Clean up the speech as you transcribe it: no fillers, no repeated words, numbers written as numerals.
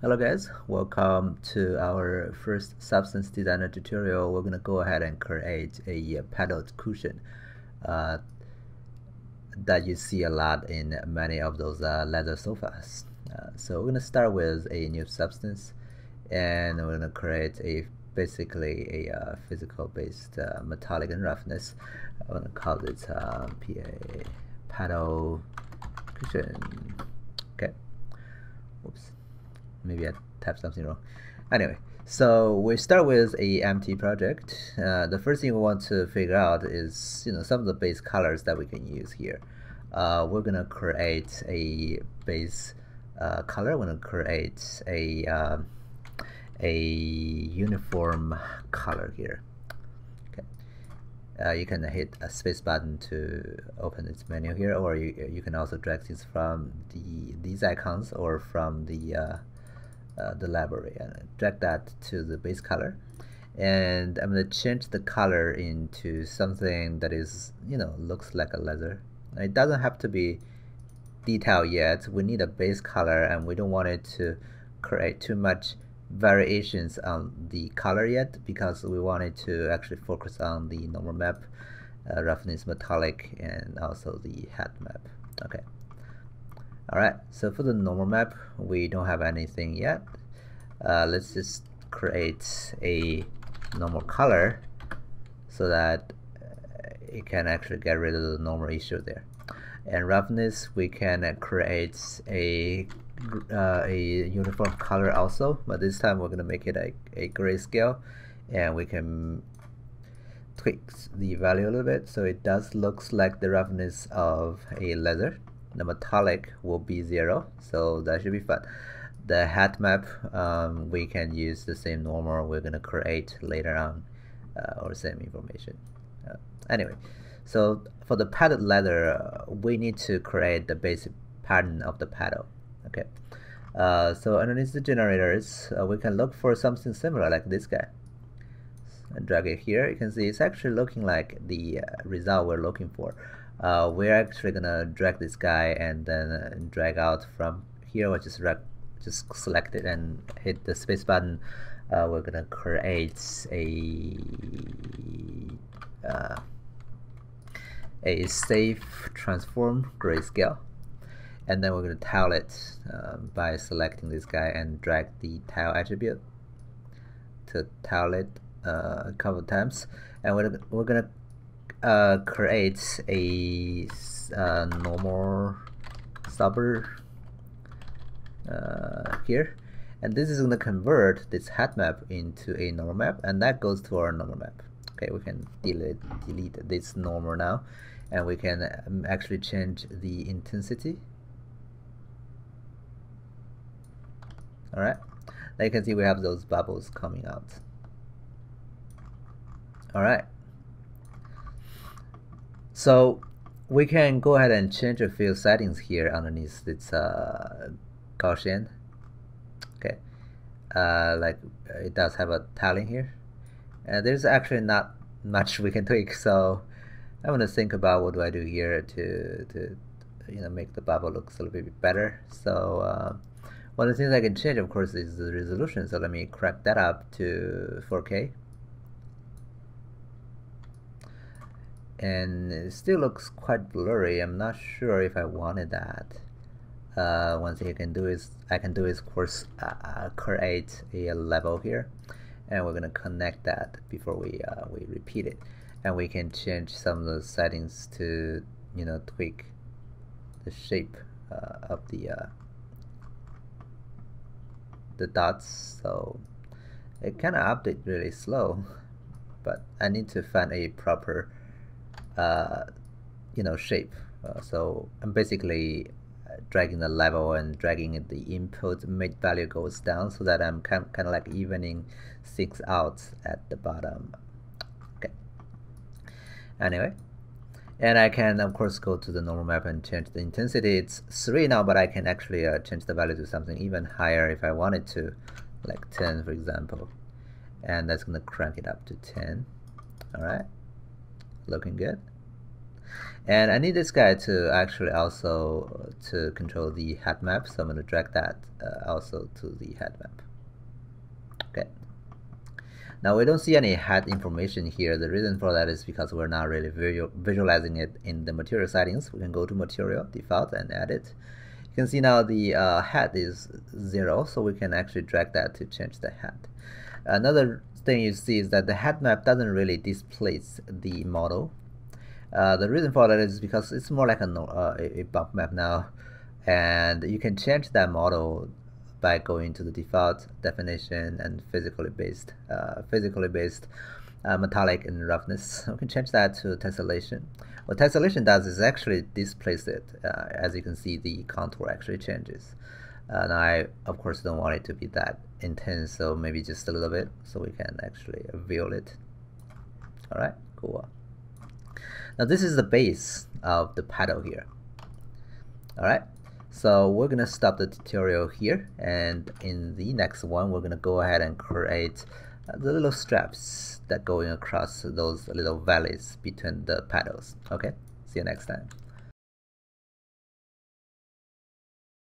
Hello guys, welcome to our first Substance Designer tutorial. We're going to go ahead and create a padded cushion that you see a lot in many of those leather sofas. So we're going to start with a new substance, and we're going to create basically a physical based metallic and roughness. I'm going to call it PA padded cushion. Okay. Whoops. Maybe I typed something wrong. Anyway, so we start with a empty project. The first thing we want to figure out is some of the base colors that we can use here. We're gonna create a base color. We're gonna create a uniform color here. Okay. You can hit a space button to open this menu here, or you can also drag things from these icons or from the library and drag that to the base color. And I'm going to change the color into something that is, looks like a leather. It doesn't have to be detailed yet. We need a base color, and we don't want it to create too much variations on the color yet, because we want it to actually focus on the normal map, roughness, metallic, and also the hat map. Okay. Alright, so for the normal map, we don't have anything yet. Let's just create a normal color so that it can actually get rid of the normal issue there. And roughness, we can create a uniform color also, but this time we're going to make it a grayscale, and we can tweak the value a little bit so it does looks like the roughness of a leather. The metallic will be 0, so that should be fun. The hat map, we can use the same normal we're going to create later on, or same information. Anyway, so for the padded leather, we need to create the basic pattern of the paddle. Okay, so underneath the generators, we can look for something similar like this guy. And drag it here. You can see it's actually looking like the result we're looking for. We're actually gonna drag this guy and then drag out from here, or just select it and hit the space button. We're gonna create a safe transform grayscale, and then we're gonna tile it by selecting this guy and drag the tile attribute to tile it a couple of times, and we're gonna create a normal stopper here, and this is going to convert this hat map into a normal map, and that goes to our normal map. Okay, we can delete this normal now, and we can actually change the intensity. Alright, now you can see we have those bubbles coming out. Alright, so we can go ahead and change a few settings here underneath this Gaussian. Okay, like it does have a tiling here, and there's actually not much we can tweak, so I'm gonna think about what do I do here to make the bubble look a little bit better. So one of the things I can change, of course, is the resolution. So let me crank that up to 4K. And it still looks quite blurry. I'm not sure if I wanted that. One thing I can do is, of course, create a level here, and we're gonna connect that before we repeat it, and we can change some of the settings to tweak the shape of the dots. So it kind of updates really slow, but I need to find a proper shape. So I'm basically dragging the level and dragging the input mid value goes down, so that I'm kind of like evening things out at the bottom. Okay. Anyway, and I can of course go to the normal map and change the intensity. It's 3 now, but I can actually change the value to something even higher if I wanted to, like 10 for example, and that's gonna crank it up to 10. Alright, looking good. And I need this guy to actually also to control the head map, so I'm going to drag that also to the head map. Okay. Now we don't see any head information here. The reason for that is because we're not really visualizing it in the material settings. We can go to material, default, and edit. You can see now the head is 0, so we can actually drag that to change the head. Another thing you see is that the head map doesn't really displace the model. The reason for that is because it's more like a bump map now, and you can change that model by going to the default definition and physically based metallic and roughness. We can change that to tessellation. What tessellation does is actually displace it. As you can see, the contour actually changes. Now I of course don't want it to be that intense, so maybe just a little bit, so we can actually view it. Alright, cool. Now this is the base of the paddle here. Alright, so we're gonna stop the tutorial here, and in the next one we're gonna go ahead and create the little straps that going across those little valleys between the paddles. Okay, see you next time.